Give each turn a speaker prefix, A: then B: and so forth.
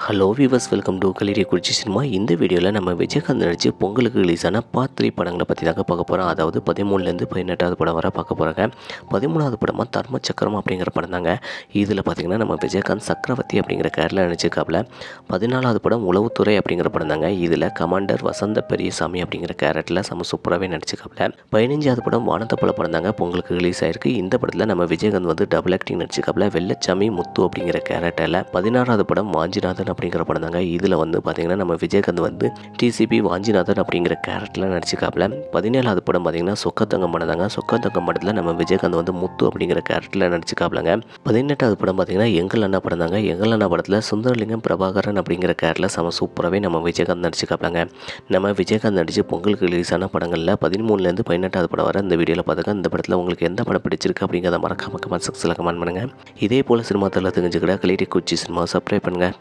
A: Hello viewers, welcome to Kalirikkurichi cinema. இந்த வீடியோவில் நம்ம விஜயகாந்த் நடித்து பொங்கலுக்கு ரிலீஸான பார்ட் 3 படங்களை பற்றி தாங்க பார்க்க போகிறோம். அதாவது 13லேருந்து 18வது படம் வர பார்க்க போகிறாங்க. 13வது படமாக தர்ம சக்கரம் அப்படிங்கிற படம் தாங்க. இதில் பார்த்திங்கன்னா நம்ம விஜயகாந்த் சக்கரவர்த்தி அப்படிங்கிற கேரில் நடிச்சிருக்காப்புல. 14வது படம் உளவுத்துறை அப்படிங்கிற படம் தாங்க. இதில் கமாண்டர் வசந்த பெரியசாமி அப்படிங்கிற கேரக்டரில் செம சூப்பராகவே நடிச்சிருக்காப்புல. 15வது படம் வானத்தை போல படம் தாங்க பொங்கலுக்கு ரிலீஸ் ஆயிருக்கு. இந்த படத்தில் நம்ம விஜயகாந்த் வந்து டபுள் ஆக்டிங் நடிச்சிருக்காப்புல. வெள்ளச்சாமி முத்து அப்படிங்கிற கேரக்டரில். 16வது படம் வாஞ்சிநாதன் அப்படிங்கிற படம் தாங்க. இதில் வந்து பார்த்தீங்கன்னா நம்ம விஜயகாந்த் வந்து டிசிபி வாஞ்சிநாதன் அப்படிங்கிற கேரக்டரில் நடிச்சிருக்காப்புல. 17வது படம் பார்த்தீங்கன்னா சொக்கத்தங்கம் படம் தாங்க. சொக்கத்தங்கம் படத்தில் நம்ம விஜயகாந்த் வந்து முத்து அப்படிங்கிற கேரக்டரில் நடிச்சிருக்காப்புலங்க. 18வது படம் பார்த்தீங்கன்னா எங்கள் அண்ணா படம் தாங்க. எங்கள் அண்ணா படத்தில் சுந்தரலிங்கம் பிரபாகரன் அப்படிங்கிற கேரக்டரில் செம சூப்பராகவே நம்ம விஜயகாந்த் நடிச்சிருக்காப்புலங்க. நம்ம விஜயகாந்த் நடித்து பொங்கலுக்கு ரிலீஸான படங்களில் 13லேருந்து 18வது படம் வர இந்த வீடியோவில் பார்த்துக்க. இந்த படத்தில் உங்களுக்கு எந்த படம் பிடிச்சிருக்கு அப்படிங்கிறத மறக்காம கமெண்ட் செக்ஷனில் கமெண்ட் பண்ணுங்கள். இதே போல் சினிமா தரத்தில் தெரிஞ்சுக்கிட கலிரிக்குறிச்சி சினிமா சப்ஸ்கிரைப் பண்ணுங்கள்.